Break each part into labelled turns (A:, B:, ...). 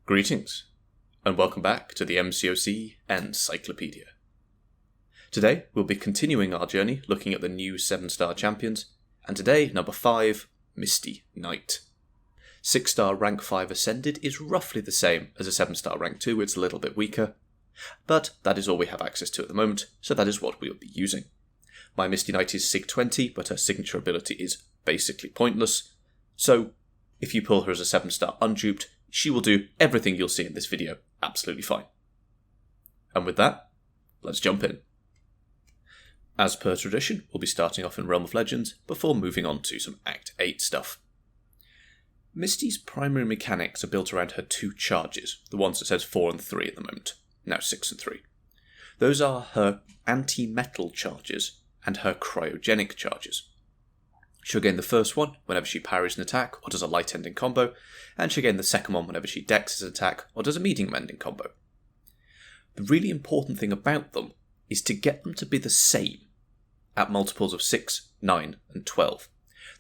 A: Greetings, and welcome back to the MCOC Encyclopedia. Today, we'll be continuing our journey looking at the new 7-star champions, and today, number 5, Misty Knight. 6-star rank 5 Ascended is roughly the same as a 7-star rank 2, it's a little bit weaker, but that is all we have access to at the moment, so that is what we'll be using. My Misty Knight is Sig 20, but her signature ability is basically pointless, so if you pull her as a 7-star unduped, she will do everything you'll see in this video absolutely fine. And with that, let's jump in. As per tradition, we'll be starting off in Realm of Legends before moving on to some Act 8 stuff. Misty's primary mechanics are built around her 2 charges, the ones that says 4 and 3 at the moment, now 6 and 3. Those are her anti-metal charges and her cryogenic charges. She'll gain the first one whenever she parries an attack or does a light ending combo, and she'll gain the second one whenever she dexes an attack or does a medium ending combo. The really important thing about them is to get them to be the same at multiples of 6, 9, and 12.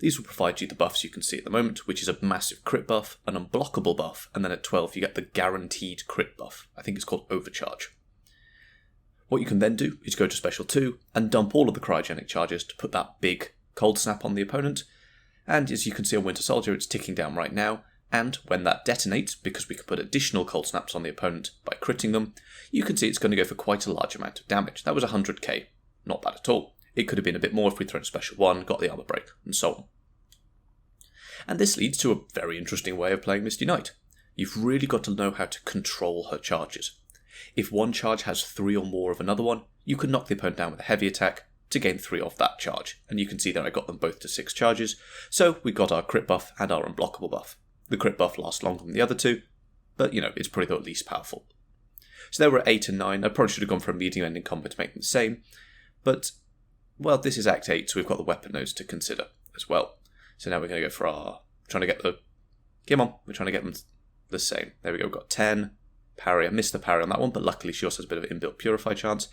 A: These will provide you the buffs you can see at the moment, which is a massive crit buff, an unblockable buff, and then at 12 you get the guaranteed crit buff. I think it's called Overcharge. What you can then do is go to Special 2 and dump all of the cryogenic charges to put that big cold snap on the opponent, and as you can see on Winter Soldier, it's ticking down right now, and when that detonates, because we can put additional cold snaps on the opponent by critting them, you can see it's going to go for quite a large amount of damage. That was 100k, not bad at all. It could have been a bit more if we'd thrown Special 1, got the armor break, and so on. And this leads to a very interesting way of playing Misty Knight. You've really got to know how to control her charges. If one charge has 3 or more of another one, you can knock the opponent down with a heavy attack to gain 3 off that charge, and you can see that I got them both to 6 charges, so we got our crit buff and our unblockable buff. The crit buff lasts longer than the other 2, but it's probably the least powerful. So there were 8 and 9, I probably should have gone for a medium ending combo to make them the same, but, well, this is Act 8, so we've got the weapon nodes to consider as well. So now we're going to go for we're trying to get them the same. There we go, we've got 10, parry, I missed the parry on that one, but luckily she also has a bit of an inbuilt Purify chance.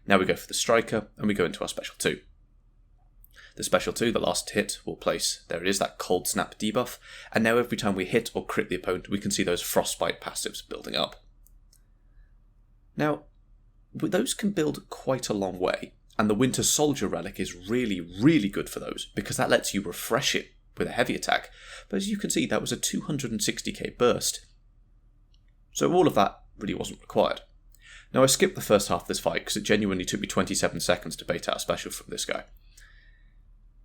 A: Now we go for the Striker, and we go into our Special 2. The Special 2, the last hit, will place, there it is, that Cold Snap debuff, and now every time we hit or crit the opponent, we can see those Frostbite passives building up. Now, those can build quite a long way, and the Winter Soldier relic is really, really good for those, because that lets you refresh it with a heavy attack, but as you can see, that was a 260k burst, so all of that really wasn't required. Now I skipped the first half of this fight because it genuinely took me 27 seconds to bait out a special from this guy.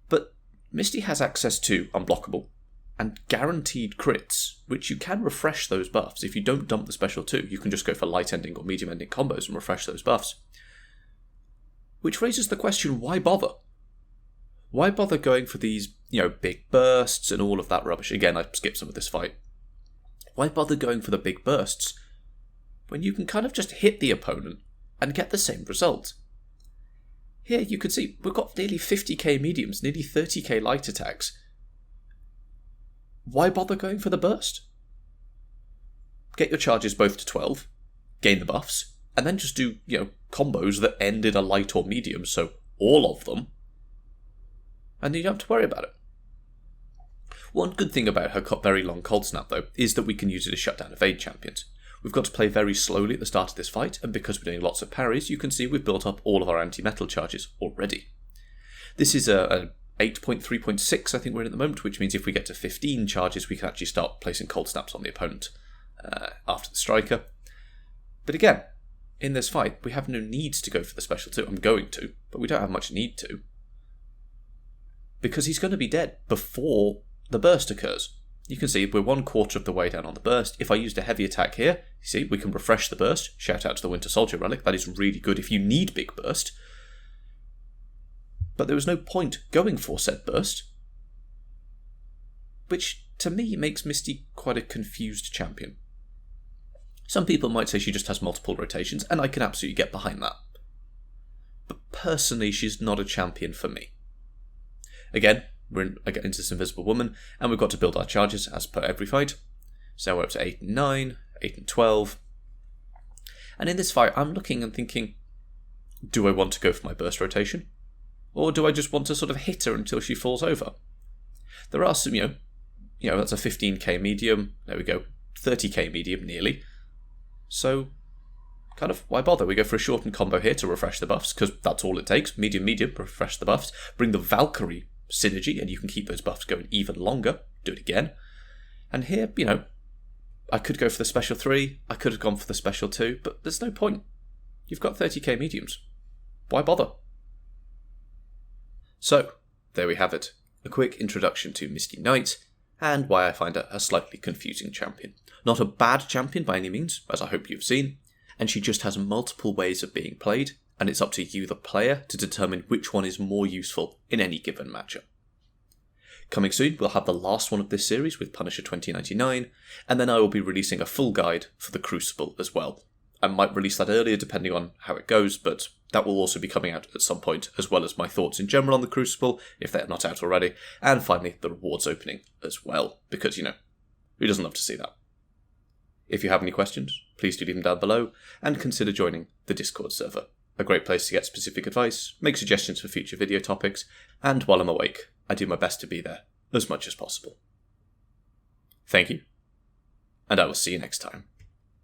A: But Misty has access to unblockable and guaranteed crits, which you can refresh those buffs. If you don't dump the Special 2, you can just go for light ending or medium ending combos and refresh those buffs. Which raises the question, why bother? Why bother going for these, big bursts and all of that rubbish? Again, I skipped some of this fight. Why bother going for the big bursts when you can kind of just hit the opponent and get the same result? Here you can see we've got nearly 50k mediums, nearly 30k light attacks. Why bother going for the burst? Get your charges both to 12, gain the buffs, and then just do, combos that end in a light or medium, so all of them, and you don't have to worry about it. One good thing about her very long Cold Snap, though, is that we can use it to shut down evade champions. We've got to play very slowly at the start of this fight, and because we're doing lots of parries, you can see we've built up all of our anti-metal charges already. This is a 8.3.6, I think we're in at the moment, which means if we get to 15 charges, we can actually start placing cold snaps on the opponent after the Striker. But again, in this fight, we have no need to go for the Special 2. I'm going to, but we don't have much need to, because he's going to be dead before the burst occurs. You can see we're 1/4 of the way down on the burst. If I used a heavy attack here, you see, we can refresh the burst. Shout out to the Winter Soldier relic. That is really good if you need big burst. But there was no point going for said burst, which to me makes Misty quite a confused champion. Some people might say she just has multiple rotations, and I can absolutely get behind that. But personally, she's not a champion for me. Again, we're into this Invisible Woman, and we've got to build our charges as per every fight. So we're up to 8 and 9, 8 and 12. And in this fight, I'm looking and thinking, do I want to go for my burst rotation? Or do I just want to sort of hit her until she falls over? There are some, that's a 15k medium. There we go. 30k medium nearly. So, kind of, why bother? We go for a shortened combo here to refresh the buffs, because that's all it takes. Medium, refresh the buffs. Bring the Valkyrie synergy, and you can keep those buffs going even longer. Do it again. And here, I could go for the special 3, I could have gone for the special 2, but there's no point. You've got 30k mediums. Why bother? So, there we have it. A quick introduction to Misty Knight, and why I find her a slightly confusing champion. Not a bad champion by any means, as I hope you've seen, and she just has multiple ways of being played, and it's up to you, the player, to determine which one is more useful in any given matchup. Coming soon, we'll have the last one of this series with Punisher 2099, and then I will be releasing a full guide for the Crucible as well. I might release that earlier depending on how it goes, but that will also be coming out at some point, as well as my thoughts in general on the Crucible, if they're not out already, and finally the rewards opening as well, because, who doesn't love to see that? If you have any questions, please do leave them down below, and consider joining the Discord server. A great place to get specific advice, make suggestions for future video topics, and while I'm awake, I do my best to be there as much as possible. Thank you, and I will see you next time.